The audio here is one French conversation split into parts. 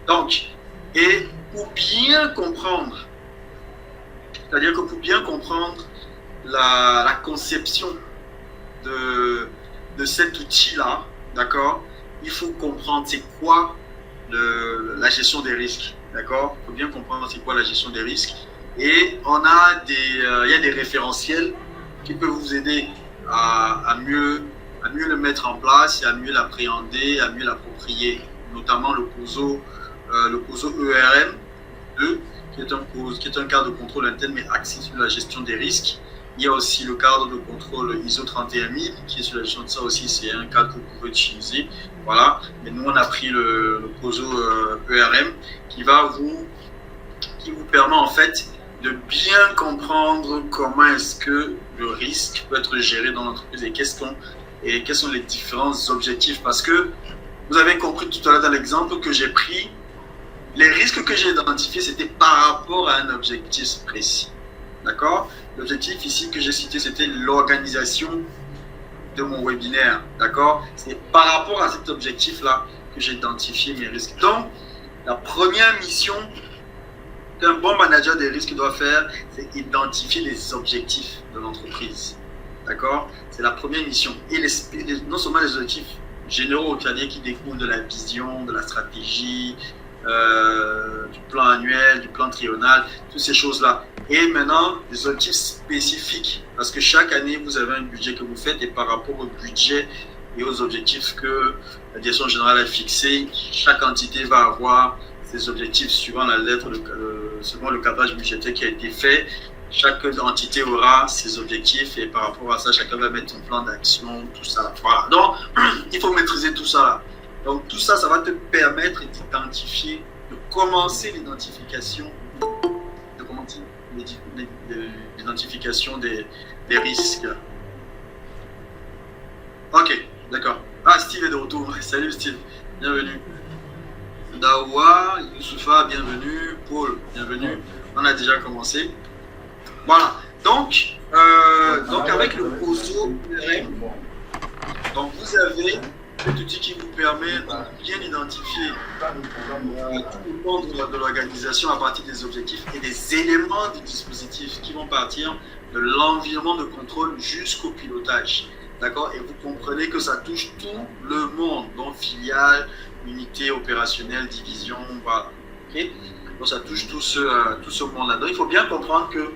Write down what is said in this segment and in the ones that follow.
Donc, et pour bien comprendre, c'est-à-dire que pour bien comprendre la conception de cet outil-là, d'accord, il faut comprendre c'est quoi la gestion des risques, d'accord. Il faut bien comprendre c'est quoi la gestion des risques. Et on a il y a des référentiels qui peuvent vous aider à mieux le mettre en place et à mieux l'appréhender, à mieux l'approprier, notamment le COSO ERM2, qui est un cadre de contrôle interne mais axé sur la gestion des risques. Il y a aussi le cadre de contrôle ISO 31000 qui est sur la gestion de ça aussi, c'est un cadre que vous pouvez utiliser. Voilà, mais nous on a pris le COSO ERM qui vous permet en fait de bien comprendre comment est-ce que le risque peut être géré dans l'entreprise et quels sont les différents objectifs. Parce que vous avez compris tout à l'heure dans l'exemple que j'ai pris, les risques que j'ai identifiés, c'était par rapport à un objectif précis. D'accord? L'objectif ici que j'ai cité, c'était l'organisation de mon webinaire. D'accord? C'est par rapport à cet objectif-là que j'ai identifié mes risques. Donc, la première mission qu'un bon manager des risques doit faire, c'est identifier les objectifs de l'entreprise. D'accord? C'est la première mission. Et non seulement les objectifs généraux, c'est-à-dire qui découlent de la vision, de la stratégie, du plan annuel, du plan triennal, toutes ces choses-là. Et maintenant, des objectifs spécifiques, parce que chaque année, vous avez un budget que vous faites et par rapport au budget et aux objectifs que la direction générale a fixés, chaque entité va avoir ses objectifs suivant la lettre, selon le cadrage budgétaire qui a été fait. Chaque entité aura ses objectifs et par rapport à ça, chacun va mettre son plan d'action, tout ça. Voilà. Donc, il faut maîtriser tout ça là. Donc, tout ça, ça va te permettre d'identifier, de commencer l'identification, des risques. Ok, d'accord. Ah, Steve est de retour. Salut Steve, bienvenue. Dawa, Youssoufa, bienvenue. Paul, bienvenue. On a déjà commencé. Voilà. Donc avec le COSO ERM, donc vous avez cet outil qui vous permet de bien identifier tout le monde de l'organisation à partir des objectifs et des éléments du dispositif qui vont partir de l'environnement de contrôle jusqu'au pilotage. D'accord? Et vous comprenez que ça touche tout le monde, donc filiales, unités opérationnelles, divisions, voilà. Okay? Donc ça touche tout ce monde-là. Donc il faut bien comprendre que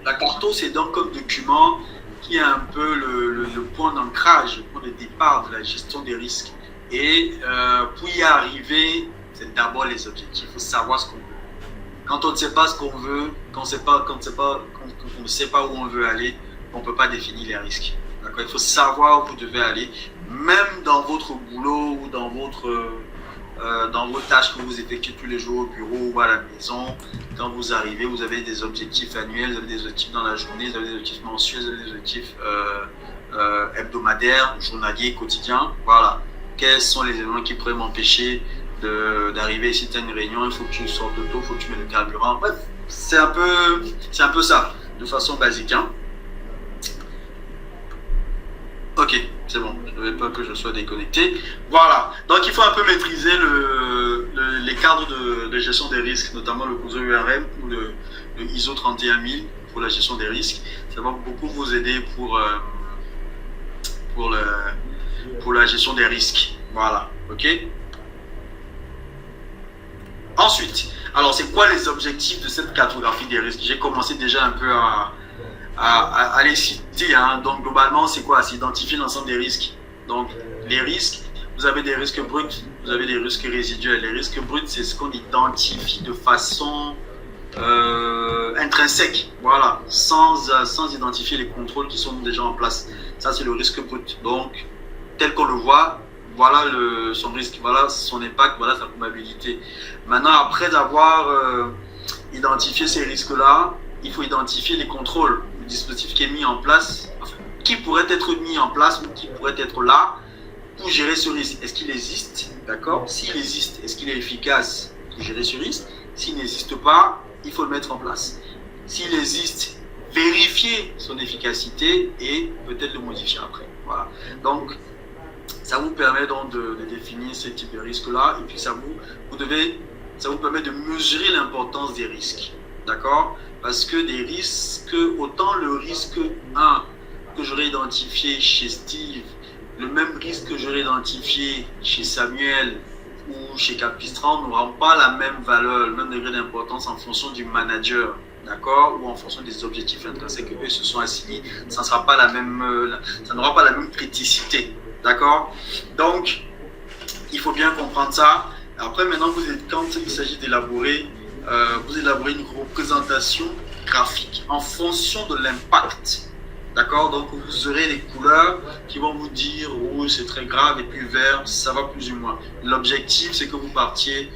la CARTO, c'est donc comme document qui est un peu le point d'ancrage, le point de départ de la gestion des risques. Et pour y arriver, c'est d'abord les objectifs. Il faut savoir ce qu'on veut. Quand on ne sait pas ce qu'on veut, quand on ne sait pas où on veut aller, on ne peut pas définir les risques. D'accord? Il faut savoir où vous devez aller, même dans votre boulot ou dans vos tâches que vous effectuez tous les jours au bureau ou à la maison. Quand vous arrivez, vous avez des objectifs annuels, vous avez des objectifs dans la journée, vous avez des objectifs mensuels, vous avez des objectifs hebdomadaires, journaliers, quotidiens. Voilà. Quels sont les éléments qui pourraient m'empêcher d'arriver ici, tu as une réunion, il faut que tu sortes de tôt, il faut que tu mettes le carburant. Bref, c'est un peu ça, de façon basique. Hein. Ok, c'est bon, je ne veux pas que je sois déconnecté. Voilà, donc il faut un peu maîtriser les cadres de gestion des risques, notamment le COSO ERM ou le ISO 31000 pour la gestion des risques. Ça va beaucoup vous aider pour la gestion des risques. Voilà, ok. Ensuite, alors c'est quoi les objectifs de cette cartographie des risques? J'ai commencé déjà un peu à les citer. Hein. Donc globalement, c'est quoi? C'est identifier l'ensemble des risques. Donc les risques, vous avez des risques bruts, vous avez des risques résiduels. Les risques bruts, c'est ce qu'on identifie de façon intrinsèque, voilà, sans identifier les contrôles qui sont déjà en place. Ça, c'est le risque brut. Donc, tel qu'on le voit, voilà son risque, voilà son impact, voilà sa probabilité. Maintenant, après avoir identifié ces risques-là, il faut identifier les contrôles, le dispositif qui est mis en place, enfin, qui pourrait être mis en place ou qui pourrait être là pour gérer ce risque. Est-ce qu'il existe? D'accord? S'il existe, est-ce qu'il est efficace pour gérer ce risque? S'il n'existe pas, il faut le mettre en place. S'il existe, vérifier son efficacité et peut-être le modifier après. Voilà. Donc, Ça vous permet donc de définir ce type de risque-là, et puis ça vous permet de mesurer l'importance des risques. D'accord? Parce que des risques, autant le risque 1 que j'aurais identifié chez Steve, le même risque que j'aurais identifié chez Samuel ou chez Capistran n'auront pas la même valeur, le même degré d'importance en fonction du manager, d'accord, ou en fonction des objectifs intrinsèques que eux se sont assignés. Ça ne sera pas la même, ça n'aura pas la même criticité, d'accord. Donc, il faut bien comprendre ça. Après, maintenant, quand il s'agit d'élaborer, vous élaborez une représentation graphique en fonction de l'impact. D'accord? Donc, vous aurez les couleurs qui vont vous dire rouge, c'est très grave, et puis vert, ça va plus ou moins. L'objectif, c'est que vous partiez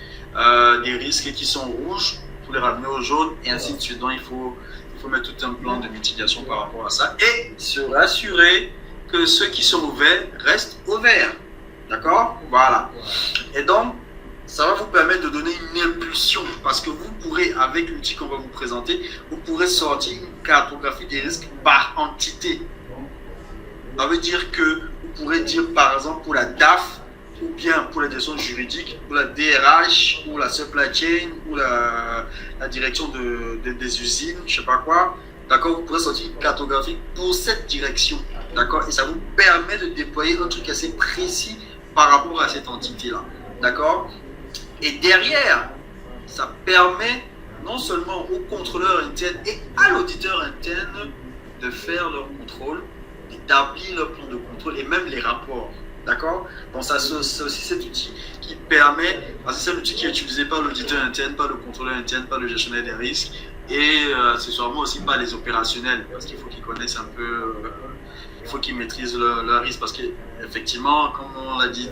des risques qui sont rouges pour les ramener au jaune, et ainsi de suite. Donc, il faut mettre tout un plan de mitigation par rapport à ça et se rassurer que ceux qui sont au vert restent au vert. D'accord? Voilà. Et donc, ça va vous permettre de donner une impulsion parce que vous pourrez, avec l'outil qu'on va vous présenter, vous pourrez sortir une cartographie des risques par entité. Ça veut dire que vous pourrez dire, par exemple, pour la DAF, ou bien pour la direction juridique, pour la DRH, ou la supply chain, ou la direction des usines, je ne sais pas quoi. D'accord, vous pourrez sortir une cartographie pour cette direction. D'accord, et ça vous permet de déployer un truc assez précis par rapport à cette entité-là. D'accord. Et derrière, ça permet non seulement au contrôleur interne et à l'auditeur interne de faire leur contrôle, d'établir leur plan de contrôle et même les rapports. D'accord? Donc ça, c'est aussi cet outil qui permet, parce que c'est un outil qui est utilisé par l'auditeur interne, par le contrôleur interne, par le gestionnaire des risques et accessoirement aussi par les opérationnels, parce qu'il faut qu'ils connaissent un peu, il faut qu'ils maîtrisent leur risque, parce qu'effectivement, comme on l'a dit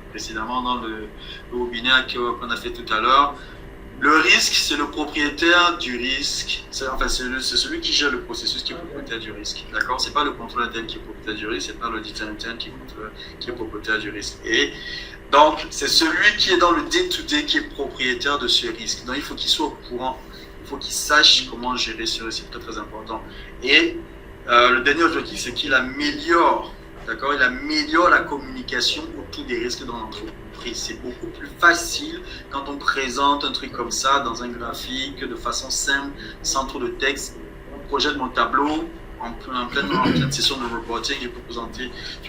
précédemment dans le webinaire qu'on a fait tout à l'heure, le risque, c'est le propriétaire du risque. C'est celui qui gère le processus qui est propriétaire du risque. D'accord? C'est pas le contrôleur interne qui est propriétaire du risque, c'est pas l'auditeur interne qui est propriétaire du risque. Et donc, c'est celui qui est dans le day-to-day qui est propriétaire de ce risque. Donc, il faut qu'il soit au courant. Il faut qu'il sache comment gérer ce risque. C'est très, très important. Et le dernier objectif, c'est qu'il améliore, d'accord? Il améliore la communication autour des risques dans l'entreprise. C'est beaucoup plus facile quand on présente un truc comme ça dans un graphique de façon simple, sans trop de texte. Je projette mon tableau en pleine session de reporting. Je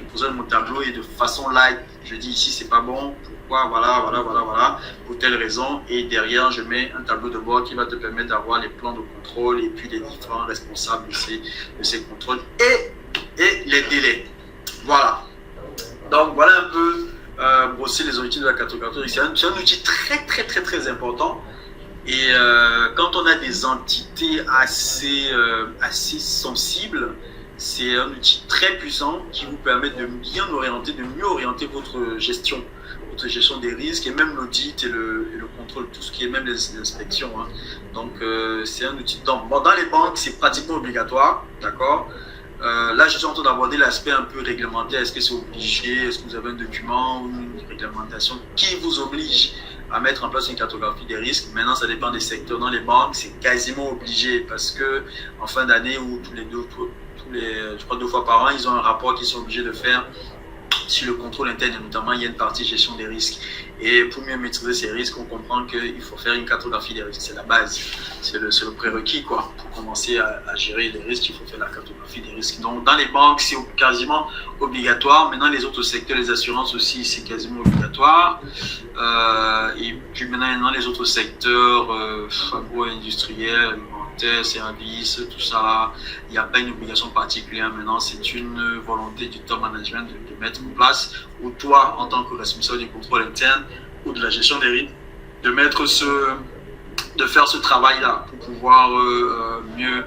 présente mon tableau et de façon light, je dis ici c'est pas bon, pourquoi, voilà, pour telle raison. Et derrière, je mets un tableau de bord qui va te permettre d'avoir les plans de contrôle et puis les différents responsables de ces contrôles et les délais. Voilà. Donc voilà un peu brosser les outils de la cartographie. C'est un outil très très très très important. Et quand on a des entités assez sensibles, c'est un outil très puissant qui vous permet de bien orienter, de mieux orienter votre gestion des risques et même l'audit et le contrôle, tout ce qui est même les inspections. Hein. Donc c'est un outil. Dans les banques, c'est pratiquement obligatoire, d'accord. Là, je suis en train d'aborder l'aspect un peu réglementaire. Est-ce que c'est obligé? Est-ce que vous avez un document ou une réglementation qui vous oblige à mettre en place une cartographie des risques? Maintenant, ça dépend des secteurs. Dans les banques, c'est quasiment obligé parce que en fin d'année ou je crois 2 fois par an, ils ont un rapport qu'ils sont obligés de faire sur le contrôle interne, et notamment il y a une partie gestion des risques. Et pour mieux maîtriser ces risques, on comprend qu'il faut faire une cartographie des risques. C'est la base, c'est le prérequis quoi. Pour commencer à gérer les risques, il faut faire la cartographie des risques. Donc dans les banques, c'est quasiment obligatoire. Maintenant, les autres secteurs, les assurances aussi, c'est quasiment obligatoire. Et puis maintenant, dans les autres secteurs, agro-industriels, services, tout ça, il n'y a pas une obligation particulière. Maintenant, c'est une volonté du top management de mettre en place, ou toi, en tant que responsable du contrôle interne ou de la gestion des risques, de faire ce travail-là pour pouvoir mieux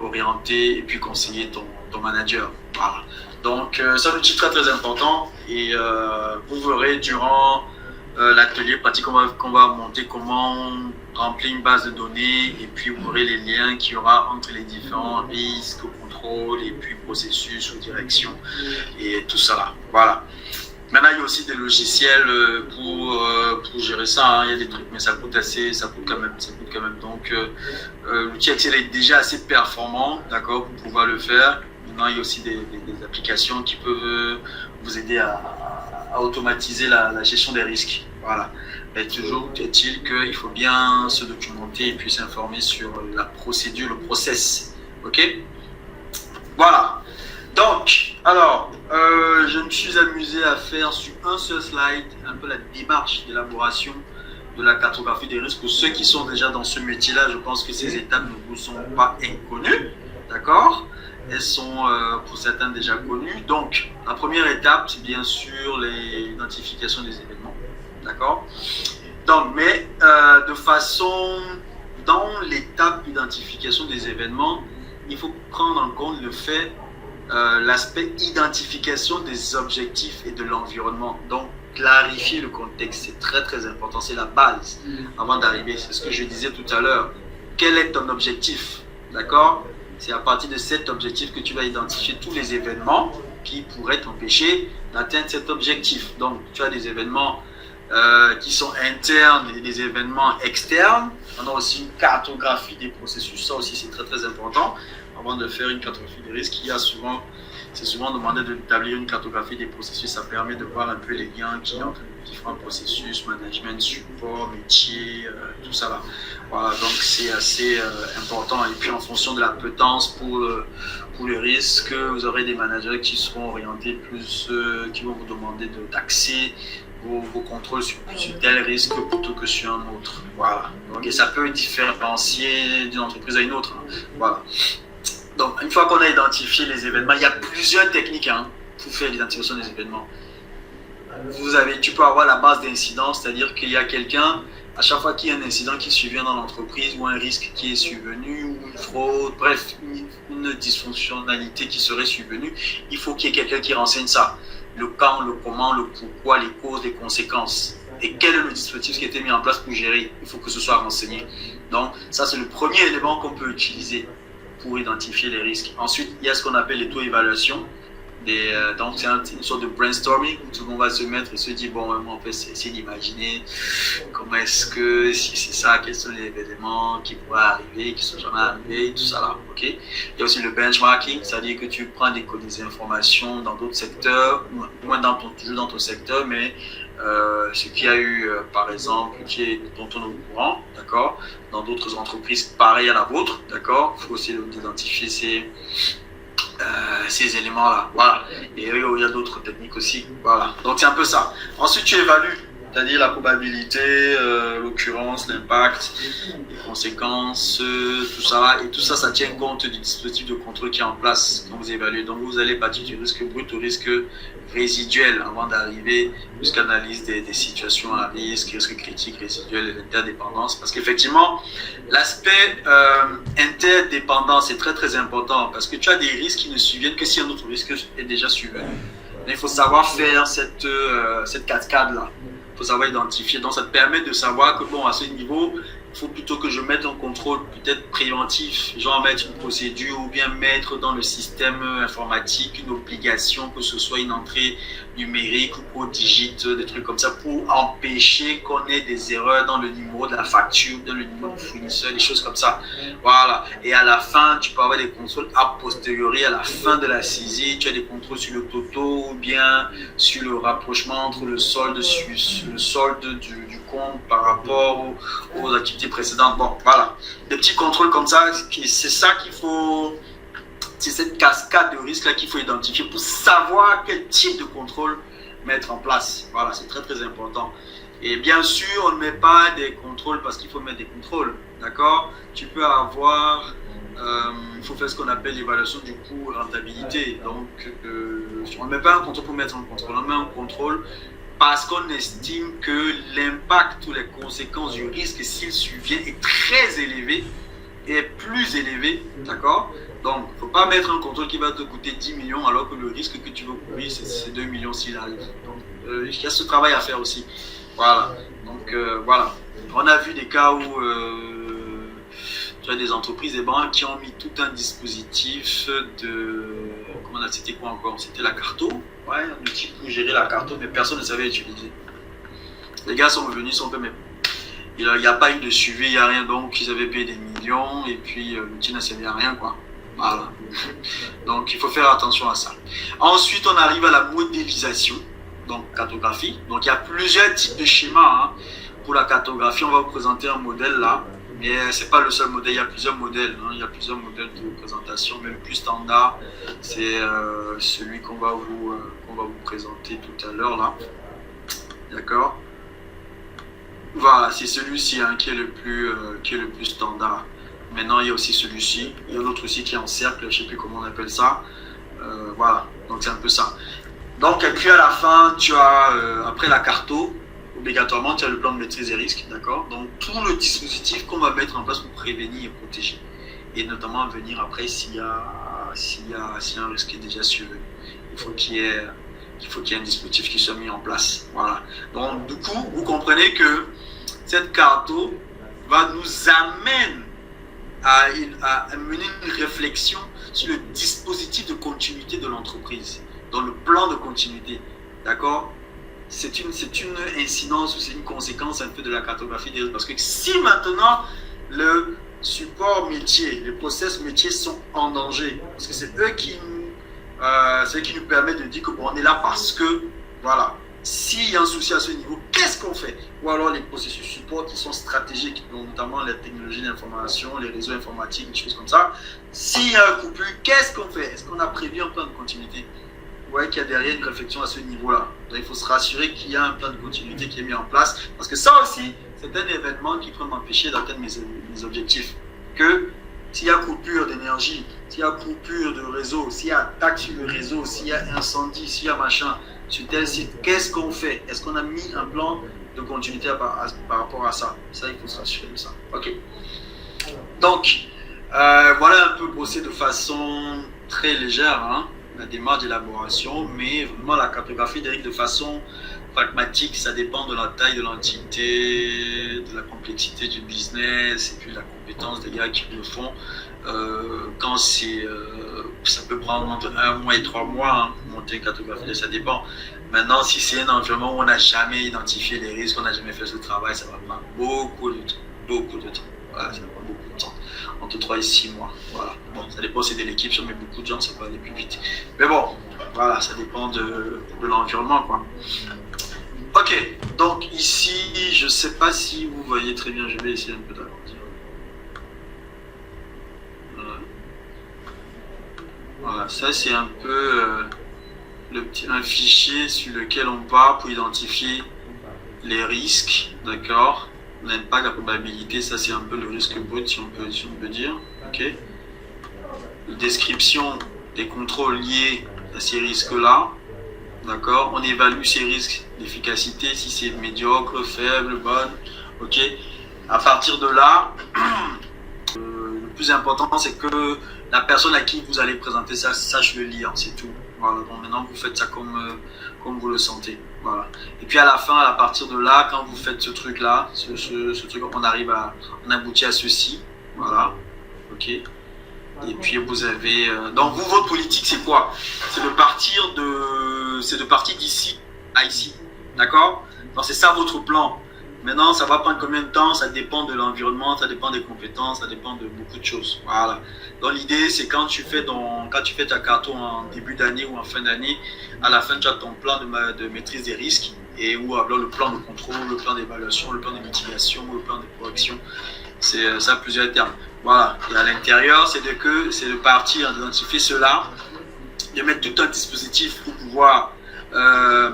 orienter et puis conseiller ton manager. Voilà. Donc, c'est un outil très très important et vous verrez durant l'atelier pratique qu'on va monter comment remplir une base de données et puis vous aurez les liens qu'il y aura entre les différents risques, contrôle et puis processus ou direction et tout ça là. Voilà. Maintenant, il y a aussi des logiciels pour gérer ça. Hein. Il y a des trucs, mais ça coûte quand même. Donc, l'outil Excel est déjà assez performant, d'accord, pour pouvoir le faire. Maintenant, il y a aussi des applications qui peuvent vous aider à à automatiser la gestion des risques. Voilà. Mais toujours est-il qu'il faut bien se documenter et puis s'informer sur la procédure, le process. OK? Voilà. Donc, alors, je me suis amusé à faire sur un seul slide un peu la démarche d'élaboration de la cartographie des risques. Pour ceux qui sont déjà dans ce métier-là, je pense que ces étapes ne vous sont pas inconnues. D'accord? Elles sont pour certains déjà connues. Donc, la première étape, c'est bien sûr l'identification des événements. D'accord? Donc, mais de façon, dans l'étape d'identification des événements, il faut prendre en compte le fait, l'aspect identification des objectifs et de l'environnement. Donc, clarifier le contexte, c'est très très important, c'est la base avant d'arriver. C'est ce que je disais tout à l'heure. Quel est ton objectif? D'accord? C'est à partir de cet objectif que tu vas identifier tous les événements qui pourraient t'empêcher d'atteindre cet objectif. Donc, tu as des événements qui sont internes et des événements externes. On a aussi une cartographie des processus, ça aussi c'est très très important. Avant de faire une cartographie des risques, c'est souvent demandé d'établir une cartographie des processus. Ça permet de voir un peu les liens qu'il y a entre les différents processus, management, support, métier, tout ça là. Voilà, donc c'est assez important. Et puis en fonction de la potence pour le risque, vous aurez des managers qui seront orientés plus, qui vont vous demander d'axer vos contrôles sur tel risque plutôt que sur un autre. Voilà. Donc, et ça peut différencier d'une entreprise à une autre. Hein. Voilà. Donc, une fois qu'on a identifié les événements, il y a plusieurs techniques pour faire l'identification des événements. Tu peux avoir la base d'incident, c'est-à-dire qu'il y a quelqu'un, à chaque fois qu'il y a un incident qui survient dans l'entreprise ou un risque qui est survenu ou une fraude, bref, une dysfonctionnalité qui serait survenue, il faut qu'il y ait quelqu'un qui renseigne ça. Le quand, le comment, le pourquoi, les causes, les conséquences. Et quel est le dispositif qui a été mis en place pour gérer? Il faut que ce soit renseigné. Donc, ça, c'est le premier élément qu'on peut utiliser pour identifier les risques. Ensuite, il y a ce qu'on appelle les taux-évaluation. Donc, c'est une sorte de brainstorming où tout le monde va se mettre et se dire, bon, on peut essayer d'imaginer comment est-ce que, si c'est ça, quels sont les événements qui pourraient arriver, qui ne sont jamais arrivés, tout ça là. Okay? Il y a aussi le benchmarking, c'est-à-dire que tu prends des informations dans d'autres secteurs, moins toujours dans ton secteur, mais ce qu'il y a eu, par exemple, dont on est au courant, d'accord, dans d'autres entreprises pareilles à la vôtre, d'accord, il faut aussi identifier ces éléments-là, voilà. Et il y a d'autres techniques aussi, voilà. Donc c'est un peu ça. Ensuite, tu évalues, c'est-à-dire la probabilité, l'occurrence, l'impact, les conséquences, tout ça. Et tout ça, ça tient compte du dispositif de contrôle qui est en place quand vous évaluez. Donc vous allez partir du risque brut au risque résiduel avant d'arriver jusqu'à l'analyse des situations à risque critique, résiduel et l'interdépendance. Parce qu'effectivement, l'aspect interdépendance est très très important parce que tu as des risques qui ne surviennent que si un autre risque est déjà survenu. Il faut savoir faire cette cascade-là. Il faut savoir identifier. Donc, ça te permet de savoir que, bon, à ce niveau, il faut plutôt que je mette un contrôle peut-être préventif, genre mettre une procédure ou bien mettre dans le système informatique une obligation, que ce soit une entrée numérique ou au digit, des trucs comme ça, pour empêcher qu'on ait des erreurs dans le numéro de la facture, dans le numéro du fournisseur, des choses comme ça. Voilà. Et à la fin, tu peux avoir des contrôles a posteriori, à la fin de la saisie, tu as des contrôles sur le totaux ou bien sur le rapprochement entre le solde du compte par rapport aux activités précédentes. Bon, voilà. Des petits contrôles comme ça, c'est ça qu'il faut... C'est cette cascade de risques là qu'il faut identifier pour savoir quel type de contrôle mettre en place. Voilà, c'est très très important. Et bien sûr, on ne met pas des contrôles parce qu'il faut mettre des contrôles. D'accord? Tu peux avoir... il faut faire ce qu'on appelle l'évaluation du coût rentabilité. Donc, on ne met pas un contrôle pour mettre un contrôle. On met un contrôle parce qu'on estime que l'impact ou les conséquences du risque, s'il survient, est très élevé et plus élevé. D'accord? Donc, il ne faut pas mettre un contrôle qui va te coûter 10 millions alors que le risque que tu veux couvrir, c'est 2 millions s'il arrive. Donc, il y a ce travail à faire aussi. Voilà. Donc, voilà. On a vu des cas où tu as des entreprises et banques qui ont mis tout un dispositif de... Comment on a cité quoi encore? C'était la carto. Ouais, un outil pour gérer la carto, mais personne ne savait utiliser. Les gars sont revenus, sont mais il n'y a pas eu de suivi, il n'y a rien, donc ils avaient payé des millions et puis l'outil ne servait à rien, quoi. Voilà. Donc il faut faire attention à ça. Ensuite, on arrive à la modélisation. donc cartographie. Donc il y a plusieurs types de schémas. Hein. Pour la cartographie, on va vous présenter un modèle là, mais c'est pas le seul modèle, il y a plusieurs modèles. Hein. Il y a plusieurs modèles de présentation, même plus standard. C'est celui qu'on va vous présenter tout à l'heure là. D'accord. Voilà, c'est celui-ci hein, qui est le plus standard. Maintenant, il y a aussi celui-ci. Il y a l'autre aussi qui est en cercle, je ne sais plus comment on appelle ça. Voilà, donc c'est un peu ça. Donc, et puis à la fin, tu as, après la carto, obligatoirement, tu as le plan de maîtrise des risques, d'accord? Donc, tout le dispositif qu'on va mettre en place pour prévenir et protéger. Et notamment venir après s'il y a un risque qui est déjà survenu. Il faut qu'il y ait un dispositif qui soit mis en place. Voilà. Donc, du coup, vous comprenez que cette carto va nous amener à mener une réflexion sur le dispositif de continuité de l'entreprise, dans le plan de continuité. D'accord? C'est une incidence ou c'est une conséquence un peu de la cartographie des risques. Parce que si maintenant le support métier, les process métiers sont en danger, parce que c'est eux qui nous permettent de dire que bon, on est là parce que, voilà, s'il y a un souci à ce niveau, qu'est-ce qu'on fait? Ou alors les processus support qui sont stratégiques, notamment les technologies d'information, les réseaux informatiques, des choses comme ça. S'il y a un coupure, qu'est-ce qu'on fait? Est-ce qu'on a prévu un plan de continuité? Ouais, qu'il y a derrière une réflexion à ce niveau-là. Donc il faut se rassurer qu'il y a un plan de continuité qui est mis en place, parce que ça aussi, c'est un événement qui peut m'empêcher d'atteindre mes objectifs. Que s'il y a coupure d'énergie, s'il y a coupure de réseau, s'il y a attaque sur le réseau, s'il y a incendie, s'il y a machin sur tel site, qu'est-ce qu'on fait? Est-ce qu'on a mis un plan de continuité par rapport à ça? Ça, il faut se rassurer de ça. Ok. Donc, voilà un peu brossé de façon très légère hein, la démarche d'élaboration, mais vraiment la cartographie des risques de façon pragmatique, ça dépend de la taille de l'entité, de la complexité du business et puis de la compétence des gars qui le font. Quand ça peut prendre entre 1 mois et 3 mois hein, pour monter une cartographie, ça dépend. Maintenant, si c'est un environnement où on n'a jamais identifié les risques, on n'a jamais fait ce travail, ça va prendre beaucoup de temps. Voilà, ça va prendre beaucoup de temps, entre 3 et 6 mois. Voilà. Bon, ça dépend aussi de l'équipe, si on met beaucoup de gens, ça peut aller plus vite. Mais bon, voilà, ça dépend de l'environnement, quoi. Ok, donc ici, je ne sais pas si vous voyez très bien, je vais essayer un peu d'agrandir. Voilà, ça c'est un peu un fichier sur lequel on part pour identifier les risques, d'accord? L'impact, la probabilité, ça c'est un peu le risque brut si on peut dire, ok? Une description des contrôles liés à ces risques-là, d'accord? On évalue ces risques d'efficacité, si c'est médiocre, faible, bonne, ok? À partir de là, le plus important c'est que la personne à qui vous allez présenter ça sache le lire, c'est tout. Voilà, donc maintenant vous faites ça comme vous le sentez. Voilà. Et puis à la fin, à partir de là, quand vous faites ce truc-là, ce truc, on aboutit à ceci. Voilà. Ok. Et puis vous avez. Donc vous, votre politique, c'est quoi? C'est de partir d'ici à ici. D'accord? Donc c'est ça votre plan. Maintenant, ça va prendre combien de temps? Ça dépend de l'environnement, ça dépend des compétences, ça dépend de beaucoup de choses. Voilà. Donc l'idée, c'est quand tu fais ta carto en début d'année ou en fin d'année, à la fin, tu as ton plan de maîtrise des risques et ou alors le plan de contrôle, le plan d'évaluation, le plan de mitigation, le plan de correction. C'est ça plusieurs termes. Voilà. Et à l'intérieur, c'est de partir d'identifier cela, de mettre tout un dispositif pour pouvoir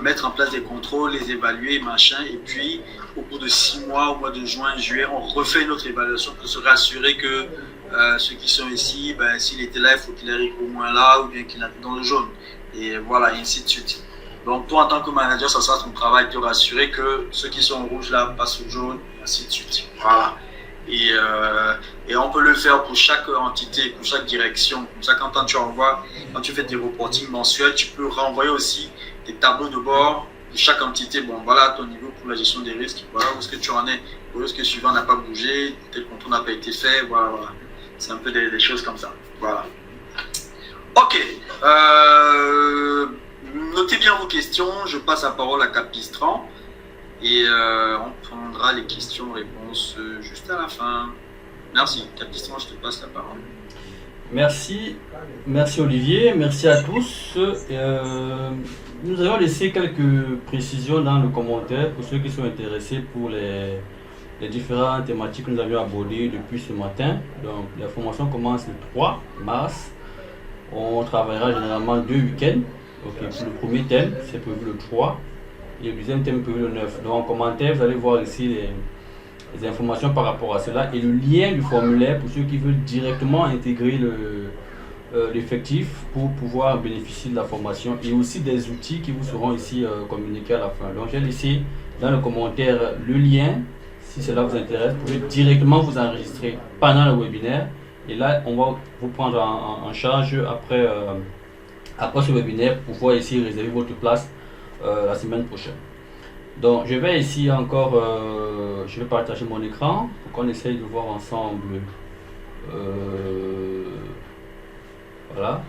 mettre en place des contrôles, les évaluer, machin, et puis au bout de 6 mois, au mois de juin, juillet, on refait une autre évaluation pour se rassurer que ceux qui sont ici, ben, s'il était là, il faut qu'il arrive au moins là, ou bien qu'il arrive dans le jaune. Et voilà, et ainsi de suite. Donc toi, en tant que manager, ça sera ton travail de te rassurer que ceux qui sont en rouge là passent au jaune, ainsi de suite. Voilà. Et on peut le faire pour chaque entité, pour chaque direction. Comme ça, quand tu fais tes reportings mensuels, tu peux renvoyer aussi des tableaux de bord de chaque entité. Bon, voilà ton niveau pour la gestion des risques. Voilà où est-ce que tu en es. Où est-ce que le suivant n'a pas bougé. Tel contrôle n'a pas été fait. Voilà. C'est un peu des choses comme ça. Voilà. Ok. Notez bien vos questions. Je passe la parole à Capistran. Et on prendra les questions-réponses juste à la fin. Merci. Capistran, je te passe la parole. Merci Olivier, merci à tous. Nous allons laisser quelques précisions dans le commentaire pour ceux qui sont intéressés pour les différentes thématiques que nous avions abordées depuis ce matin. Donc la formation commence le 3 mars. On travaillera généralement 2 week-ends. Okay, pour le premier thème, c'est prévu le 3 et le deuxième thème est prévu le 9. Donc en commentaire, vous allez voir ici les informations par rapport à cela et le lien du formulaire pour ceux qui veulent directement intégrer l'effectif pour pouvoir bénéficier de la formation et aussi des outils qui vous seront ici communiqués à la fin. Donc j'ai laissé dans le commentaire le lien, si cela vous intéresse, vous pouvez directement vous enregistrer pendant le webinaire et là on va vous prendre en charge après ce webinaire pour pouvoir ici réserver votre place la semaine prochaine. Donc je vais ici encore, je vais partager mon écran pour qu'on essaye de voir ensemble. Voilà.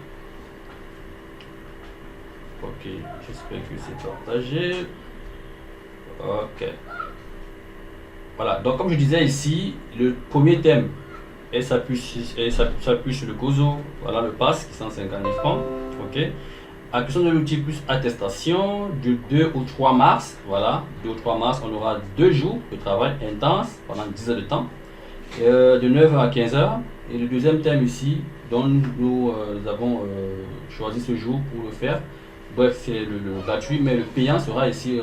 Ok, j'espère que c'est partagé. Ok. Voilà, donc comme je disais ici, le premier thème, elle s'appuie sur le COSO, voilà le pass qui est 150 000 francs. Ok. Acquisition de l'outil plus attestation du 2 au 3 mars. Voilà, 2 au 3 mars, on aura 2 jours de travail intense pendant 10 heures de temps, de 9h à 15h. Et le deuxième thème ici, dont nous avons choisi ce jour pour le faire. Bref, c'est le gratuit, mais le payant sera ici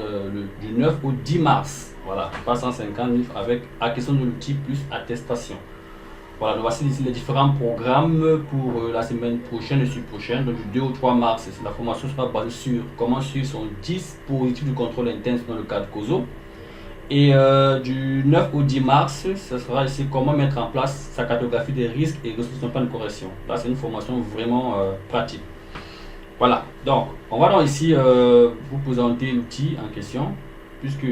du 9 au 10 mars. Voilà, pas 150 000 avec acquisition de l'outil plus attestation. Voilà, donc voici ici les différents programmes pour la semaine prochaine et prochaine. Donc du 2 au 3 mars, la formation sera basée sur comment suivre son dispositif de contrôle interne dans le cadre COSO. Et du 9 au 10 mars, ce sera ici comment mettre en place sa cartographie des risques et son plan de correction. Là, c'est une formation vraiment pratique. Voilà, donc on va donc ici vous présenter l'outil en question, puisque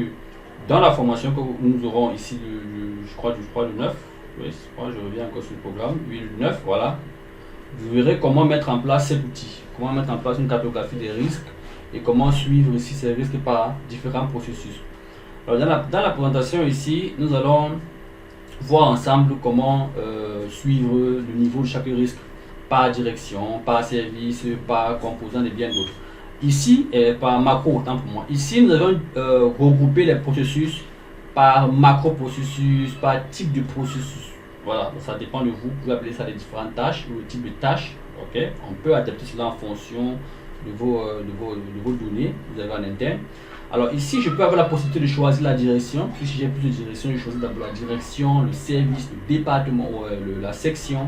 dans la formation que nous aurons ici, je crois le 9, oui, je reviens encore sur le programme, oui, le 9, voilà, vous verrez comment mettre en place cet outil, comment mettre en place une cartographie des risques et comment suivre ici ces risques par différents processus. Alors dans la présentation ici, nous allons voir ensemble comment suivre le niveau de chaque risque par direction, par service, par composant et bien d'autres. Ici, par macro, autant pour moi. Ici, nous avons regroupé les processus par macro-processus, par type de processus. Voilà, ça dépend de vous. Vous pouvez appeler ça les différentes tâches ou le type de tâches. Okay? On peut adapter cela en fonction de vos données que vous avez en interne. Alors ici, je peux avoir la possibilité de choisir la direction. Si j'ai plus de direction, je choisis d'abord la direction, le service, le département, la section.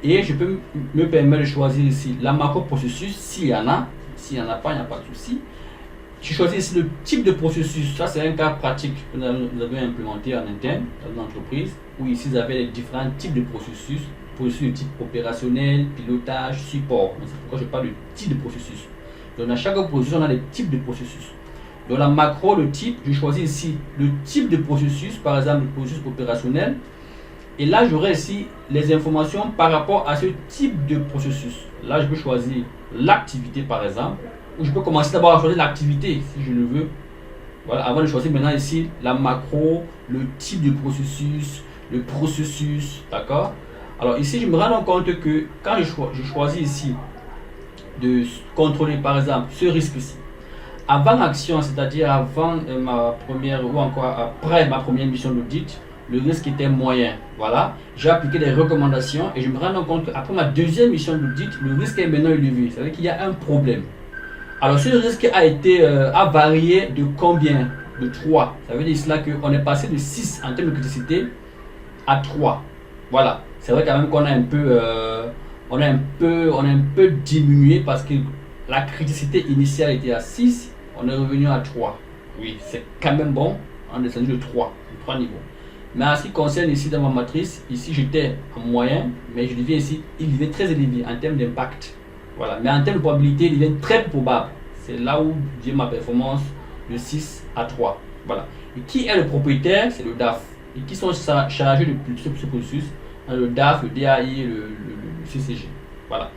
Et je peux me permettre de choisir ici la macro-processus, s'il y en a. S'il n'y en a pas, il n'y a pas de souci. Je choisis ici le type de processus. Ça, c'est un cas pratique que nous avons implémenté en interne dans l'entreprise, où ici, vous avez les différents types de processus. Processus de type opérationnel, pilotage, support. C'est pourquoi je parle de type de processus. Donc, dans chaque processus, on a des types de processus. Dans la macro, le type, je choisis ici le type de processus, par exemple le processus opérationnel. Et là, j'aurai ici les informations par rapport à ce type de processus. Là, je peux choisir l'activité, par exemple, ou je peux commencer d'abord à choisir l'activité, si je le veux. Voilà, avant de choisir maintenant ici la macro, le type de processus, le processus, d'accord? Alors ici, je me rends compte que quand je choisis ici de contrôler, par exemple, ce risque-ci, avant l'action, c'est-à-dire avant ma première ou encore après ma première mission d'audit, le risque était moyen. Voilà, j'ai appliqué des recommandations et je me rends compte qu'après ma deuxième mission d'audit, le risque est maintenant élevé. Ça veut dire qu'il y a un problème. Alors ce risque a varié de combien? De 3. Ça veut dire cela qu'on est passé de 6 en termes de criticité à 3. Voilà, c'est vrai quand même qu'on a un peu diminué parce que la criticité initiale était à 6. On est revenu à 3. Oui, c'est quand même bon. On est descendu de 3 niveaux. Mais en ce qui concerne ici dans ma matrice, ici j'étais en moyen, mais je deviens ici, il devient très élevé en termes d'impact. Voilà. Mais en termes de probabilité, il devient très probable. C'est là où j'ai ma performance de 6 à 3. Voilà. Et qui est le propriétaire? C'est le DAF. Et qui sont chargés de ce processus? Le DAF, le DAI, le CCG. Voilà.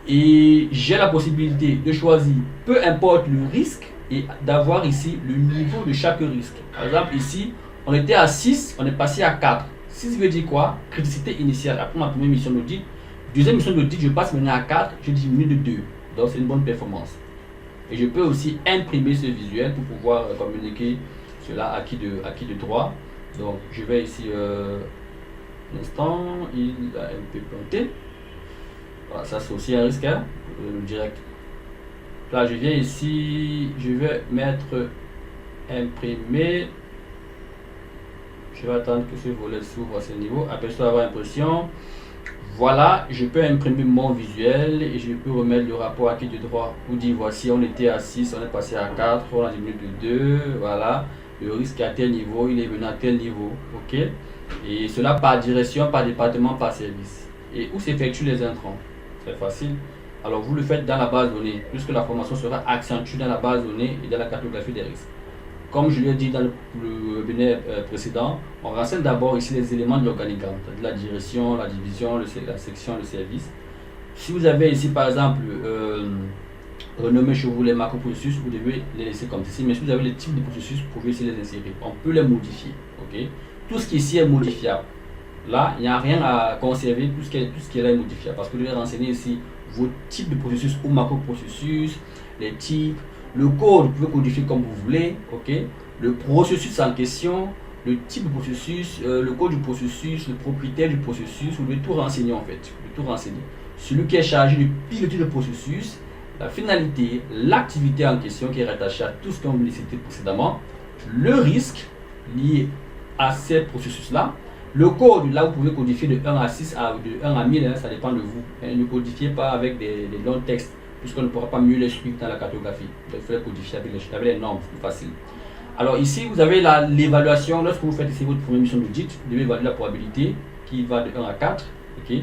Et j'ai la possibilité de choisir, peu importe le risque, et d'avoir ici le niveau de chaque risque. Par exemple, ici, on était à 6, on est passé à 4. 6 veut dire quoi? Criticité initiale. Après ma première mission d'audit, Deuxième mission d'audit, je passe maintenant à 4, je diminue de 2. Donc c'est une bonne performance. Et je peux aussi imprimer ce visuel pour pouvoir communiquer cela à qui de droit. Donc je vais ici, un instant, il a un peu planté. Voilà, ça c'est aussi un risque, hein, direct. Là je viens ici, je vais mettre imprimer. Je vais attendre que ce volet s'ouvre à ce niveau. Après ça, avoir impression. Voilà, je peux imprimer mon visuel et je peux remettre le rapport à qui de droit. Vous dire voici, on était à 6, on est passé à 4, on a diminué de 2. Voilà, le risque à tel niveau, il est venu à tel niveau. Ok, et cela par direction, par département, par service. Et où s'effectuent les intrants? C'est facile. Alors vous le faites dans la base de données, puisque la formation sera accentuée dans la base de données et dans la cartographie des risques. Comme je l'ai dit dans le webinaire précédent, on renseigne d'abord ici les éléments de l'organigramme, la direction, la division, la section, le service. Si vous avez ici par exemple renommé chez vous les macro-processus, vous devez les laisser comme ceci. Mais si vous avez les types de processus, vous pouvez ici les insérer. On peut les modifier. Okay? Tout ce qui ici est modifiable. Là, il n'y a rien à conserver, tout ce qui est là est modifiable. Parce que vous devez renseigner ici vos types de processus ou macro-processus, les types. Le code, vous pouvez codifier comme vous voulez, ok. Le processus en question, le type de processus, le code du processus, le propriétaire du processus, vous devez tout renseigner en fait. Vous devez tout renseigner. Celui qui est chargé de piloter le processus, la finalité, l'activité en question qui est rattachée à tout ce qu'on vient de citer précédemment, le risque lié à ces processus-là, le code, là vous pouvez codifier de 1 à 6, de 1 à 1000, hein, ça dépend de vous. Et ne codifiez pas avec des longs textes, puisqu'on ne pourra pas mieux les suivre dans la cartographie. Il faut les codifier avec les normes, c'est plus facile. Alors ici, vous avez l'évaluation. Lorsque vous faites ici votre première mission d'audit, vous devez évaluer la probabilité qui va de 1 à 4, ok,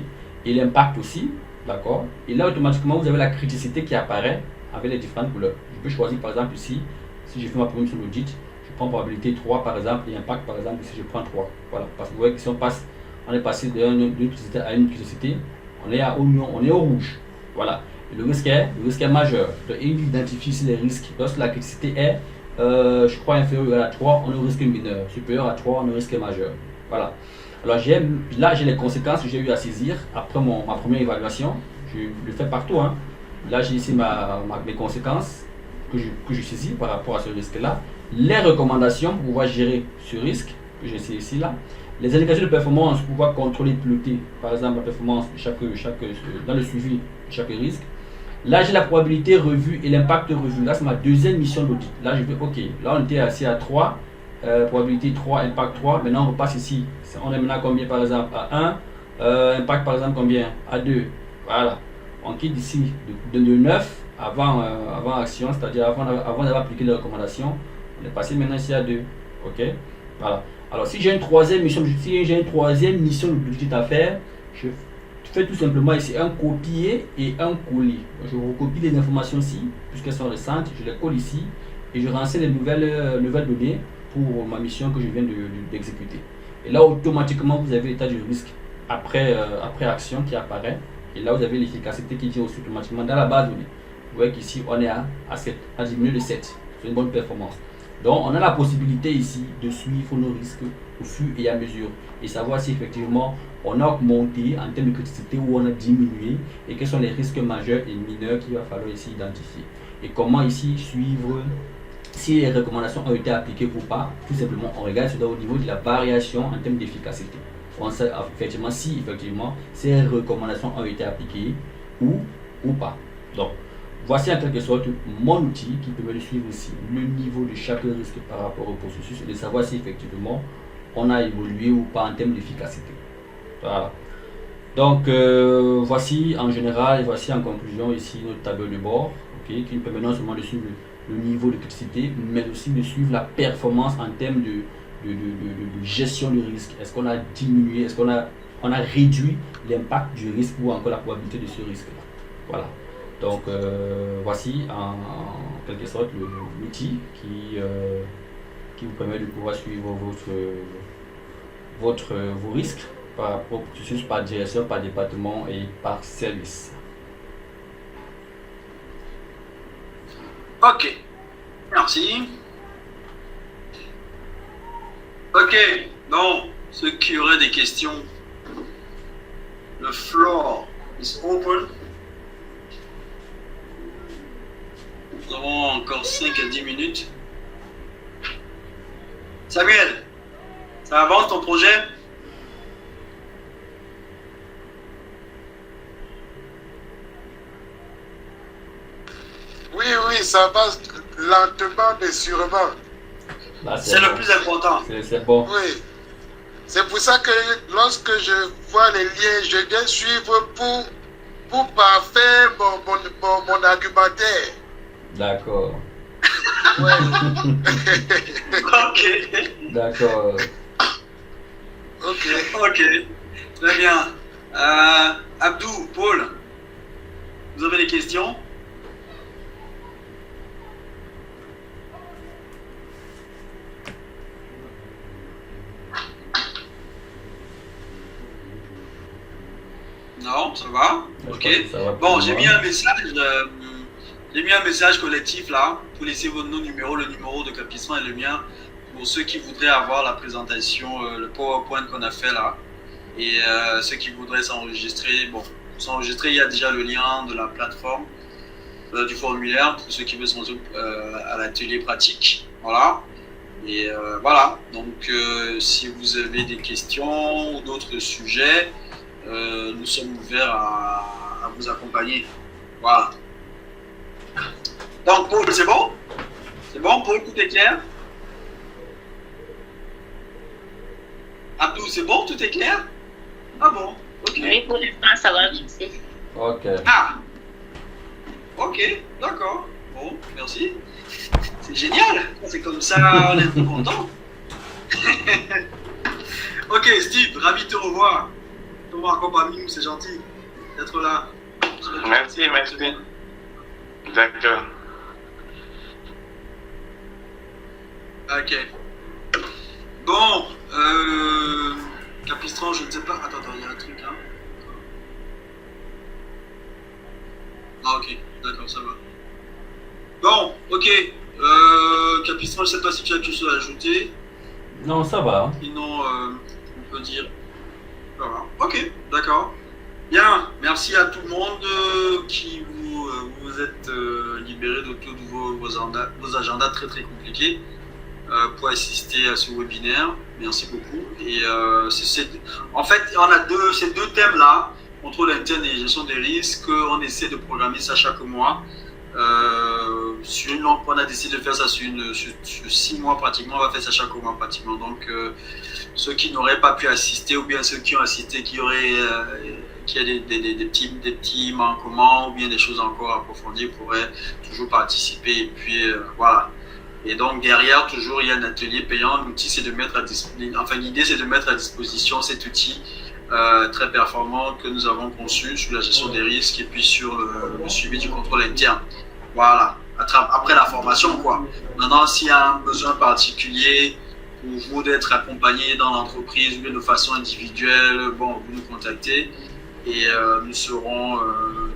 et l'impact aussi, d'accord. Et là, automatiquement, vous avez la criticité qui apparaît avec les différentes couleurs. Je peux choisir par exemple ici, si je fais ma première mission d'audit, je prends probabilité 3 par exemple, et impact par exemple, ici je prends 3. Voilà, parce que vous voyez que si on est passé d'une criticité à une criticité, on est au rouge. Voilà. Le risque est majeur. Donc, il identifie ici les risques. Lorsque la criticité est, je crois, inférieure à 3, on est au risque mineur. Supérieur à 3, on est au risque majeur. Voilà. Alors, là, j'ai les conséquences que j'ai eu à saisir après ma première évaluation. Je le fais partout. Hein. Là, j'ai ici mes conséquences que je saisis par rapport à ce risque-là. Les recommandations pour pouvoir gérer ce risque que j'ai ici là. Les indications de performance pour pouvoir contrôler, piloter, par exemple, la performance dans le suivi de chaque risque. Là, j'ai la probabilité revue et l'impact revue. Là, c'est ma deuxième mission d'audit. Là, je vais, ok, là, on était assis à 3, probabilité 3, impact 3. Maintenant, on repasse ici. On est maintenant à combien, par exemple, à 1, impact, par exemple, combien, à 2. Voilà. On quitte ici de 9 avant action, c'est-à-dire avant d'avoir appliqué les recommandations. On est passé maintenant ici à 2. Ok. Voilà. Alors, si j'ai une troisième mission d'audit à faire, je fais tout simplement ici un copier et un coller. Je recopie les informations ici, puisqu'elles sont récentes, je les colle ici et je renseigne les nouvelles données pour ma mission que je viens d'exécuter. Et là, automatiquement, vous avez l'état du risque après action qui apparaît. Et là, vous avez l'efficacité qui vient aussi automatiquement dans la base de données. Vous voyez qu'ici, on est à 7, à diminuer de 7. C'est une bonne performance. Donc, on a la possibilité ici de suivre nos risques au fur et à mesure et savoir si effectivement on a augmenté en termes de criticité ou on a diminué et quels sont les risques majeurs et mineurs qu'il va falloir ici identifier. Et comment ici suivre si les recommandations ont été appliquées ou pas. Tout simplement, on regarde cela au niveau de la variation en termes d'efficacité. On sait effectivement si ces recommandations ont été appliquées ou pas. Donc, voici en quelque sorte mon outil qui permet de suivre aussi le niveau de chaque risque par rapport au processus et de savoir si effectivement on a évolué ou pas en termes d'efficacité. Voilà. Donc voici en général et voici en conclusion ici notre tableau de bord, okay, qui nous permet non seulement de suivre le niveau de criticité, mais aussi de suivre la performance en termes de gestion du risque. Est-ce qu'on a diminué, est-ce qu'on a réduit l'impact du risque ou encore la probabilité de ce risque. Voilà. Donc voici en quelque sorte l'outil qui vous permet de pouvoir suivre vos risques par processus, par direction, par département et par service. Ok, merci. Ok, donc ceux qui auraient des questions, le floor is open. Nous avons encore 5 à 10 minutes. Samuel, ça avance ton projet? Oui, ça passe lentement mais sûrement. Là, C'est le bon. plus important. C'est bon. Oui. C'est pour ça que lorsque je vois les liens, je viens suivre pour parfaire mon argumentaire. D'accord. Ouais. Ok. D'accord. Ok. Ok. Très bien. Abdou, Paul, vous avez des questions? Non, ça va? Je Ok. pense que ça va Bon, pour j'ai moi. mis un message collectif là pour laisser nos numéros, le numéro de Capistran et le mien pour ceux qui voudraient avoir la présentation, le PowerPoint qu'on a fait là. Et ceux qui voudraient s'enregistrer, bon, s'enregistrer, il y a déjà le lien de la plateforme, du formulaire pour ceux qui veulent s'enregistrer à l'atelier pratique. Voilà. Et voilà. Donc, si vous avez des questions ou d'autres sujets, nous sommes ouverts à vous accompagner. Voilà. Donc, Paul, c'est bon? C'est bon, Paul, tout est clair? Abdou, c'est bon, tout est clair? Ah bon, ok. Oui, pour l'instant, ça va fixer. Ok. Ah, ok, d'accord. Bon, merci. C'est génial. C'est comme ça, on est tout content. Ok, Steve, ravi de te revoir. De te voir encore parmi nous, c'est gentil d'être là. Merci. D'accord. Ok. Bon, Capistran, je ne sais pas. Attends, il y a un truc là. Ah, ok, d'accord, ça va. Bon, ok. Capistran, je ne sais pas si tu as quelque chose à ajouter. Non, ça va. Sinon, on peut dire. Voilà. Ok, d'accord. Bien, merci à tout le monde qui vous êtes libérés de tous vos agendas très très compliqués pour assister à ce webinaire. Merci beaucoup. Et en fait, on a ces deux thèmes-là, contrôle interne et gestion des risques, on essaie de programmer ça chaque mois. Sur une longue, on a décidé de faire ça sur 6 mois pratiquement, on va faire ça chaque mois pratiquement. Donc, ceux qui n'auraient pas pu assister ou bien ceux qui ont assisté, qui a des petits manquements ou bien des choses encore approfondies pourraient toujours participer. Et puis, voilà. Et donc, derrière, toujours, il y a un atelier payant. L'idée, c'est de mettre à disposition cet outil très performant que nous avons conçu sur la gestion des risques et puis sur le suivi du contrôle interne. Voilà, après la formation, quoi. Maintenant, s'il y a un besoin particulier pour vous d'être accompagné dans l'entreprise ou de façon individuelle, bon, vous nous contactez et nous serons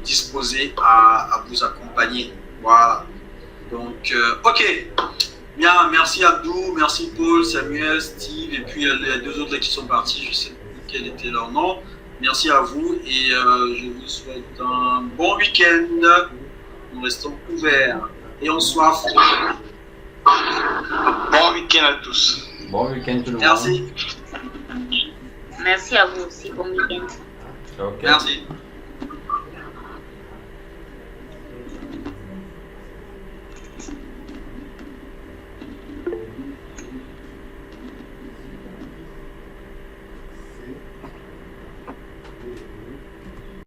disposés à vous accompagner. Voilà. Donc, ok. Bien, merci Abdou, merci Paul, Samuel, Steve et puis les deux autres qui sont partis, je sais plus quel était leur nom. Merci à vous et je vous souhaite un bon week-end. Nous restons ouverts et on soif. Bon week-end à tous. Bon week-end tout le monde. Merci. Merci à vous aussi. Bon week-end. Ok. Merci.